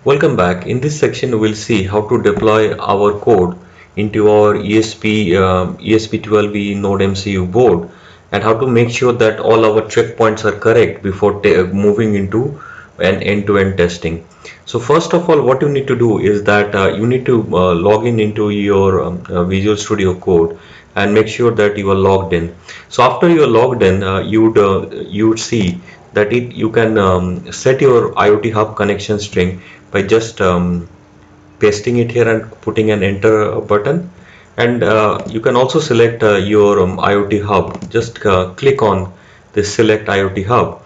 Welcome back. In this section, we'll see how to deploy our code into our ESP12E Node MCU board and how to make sure that all our checkpoints are correct before moving into an end-to-end testing. So first of all, what you need to do is that you need to log in into your Visual Studio Code and make sure that you are logged in. So after you are logged in, you would see that you can set your IoT Hub connection string by just pasting it here and putting an enter button. And you can also select your IoT Hub. Just click on this select IoT Hub,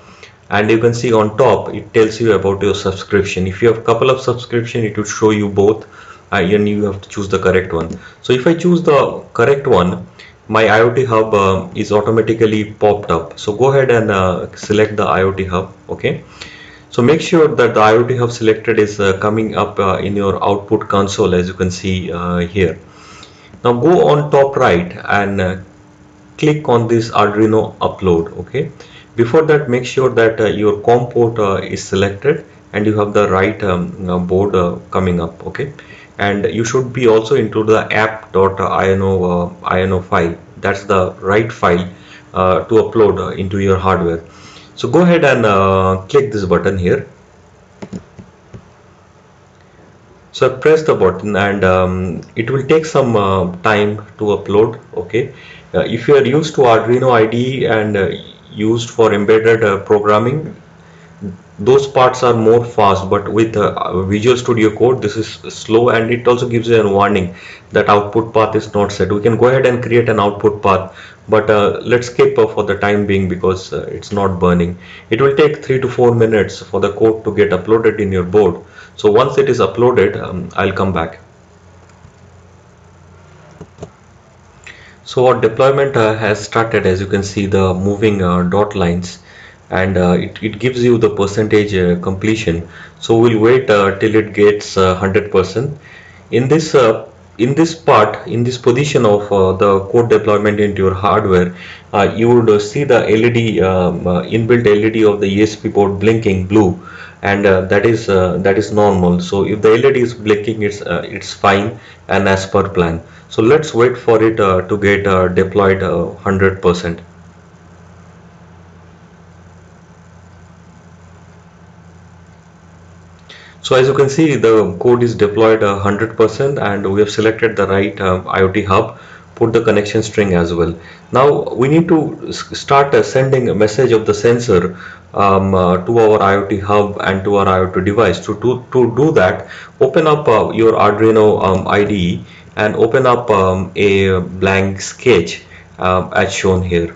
and you can see on top it tells you about your subscription. If you have a couple of subscription, it will show you both, and you have to choose the correct one. So if I choose the correct one, my IoT Hub is automatically popped up. So go ahead and select the IoT Hub. Okay. So make sure that the IoT Hub selected is coming up in your output console, as you can see here. Now go on top right and click on this Arduino upload. Okay. Before that, make sure that your COM port is selected and you have the right board coming up. Okay. And you should be also into the app.ino file. That's the right file to upload into your hardware. So go ahead and click this button here. So press the button, and it will take some time to upload. Okay. If you are used to Arduino IDE and used for embedded programming, those parts are more fast, but with Visual Studio Code this is slow, and it also gives you a warning that output path is not set. We can go ahead and create an output path, but let's skip for the time being because it's not burning. It will take 3 to 4 minutes for the code to get uploaded in your board. So once it is uploaded, I'll come back. So our deployment has started. As you can see, the moving dot lines, and it gives you the percentage completion. So we'll wait till it gets 100%. In this part, in this position of the code deployment into your hardware, you would see the LED inbuilt LED of the ESP board blinking blue, and that is normal. So if the LED is blinking, it's fine and as per plan. So let's wait for it to get deployed 100%. So as you can see, the code is deployed 100%, and we have selected the right IoT Hub, put the connection string as well. Now we need to start sending a message of the sensor to our IoT Hub and to our IoT device. To do that, open up your Arduino IDE and open up a blank sketch as shown here.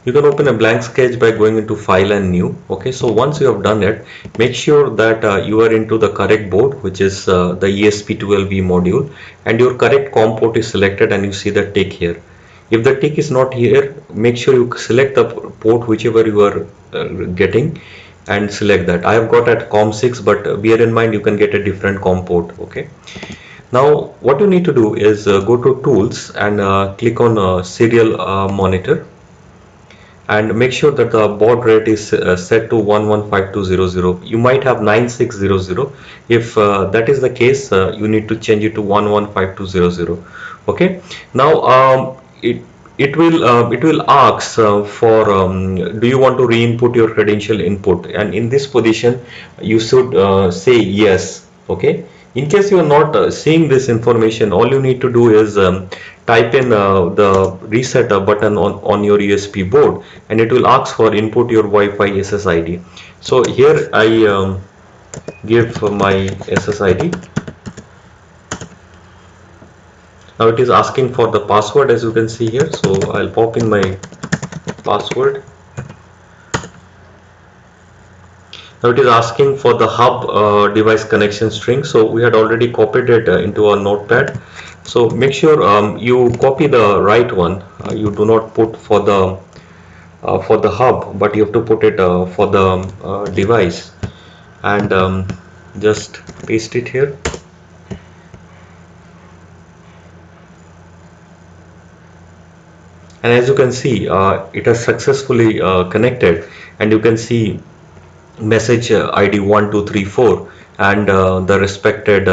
You can open a blank sketch by going into file and new. Okay, so once you have done it, make sure that you are into the correct board, which is the ESP12E module, and your correct COM port is selected, and you see the tick here. If the tick is not here, make sure you select the port whichever you are getting and select that. I have got at COM6, but bear in mind you can get a different COM port. Okay. Now what you need to do is go to tools and click on serial monitor, and make sure that the baud rate is set to 115200. You might have 9600. If that is the case, you need to change it to 115200. Okay. Now it will ask for do you want to re-input your credential input, and in this position you should say yes. Okay. In case you are not seeing this information, all you need to do is type in the reset button on your USB board, and it will ask for input your Wi-Fi SSID. So here I give my SSID. Now it is asking for the password, as you can see here. So I'll pop in my password. Now it is asking for the hub device connection string. So we had already copied it into our notepad. So make sure you copy the right one. You do not put for the hub, but you have to put it for the device, and just paste it here. And as you can see, it has successfully connected, and you can see message ID 1234 and the respected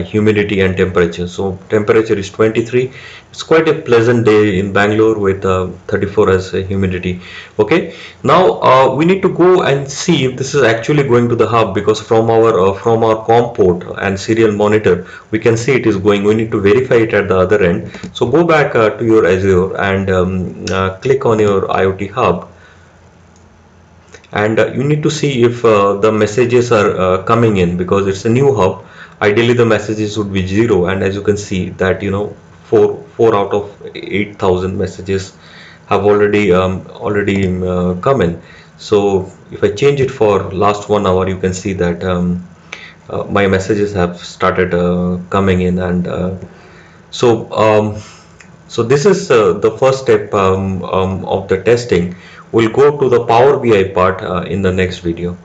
humidity and temperature. So temperature is 23. It's quite a pleasant day in Bangalore with 34 as humidity. Okay, now we need to go and see if this is actually going to the hub, because from our COM port and serial monitor we can see it is going. We need to verify it at the other end. So go back to your Azure and click on your IoT Hub, and you need to see if the messages are coming in, because it's a new hub. Ideally the messages would be zero, and as you can see that, you know, four out of 8,000 messages have already come in. So if I change it for last 1 hour, you can see that my messages have started coming in. And so so this is the first step of the testing. We'll go to the Power BI part in the next video.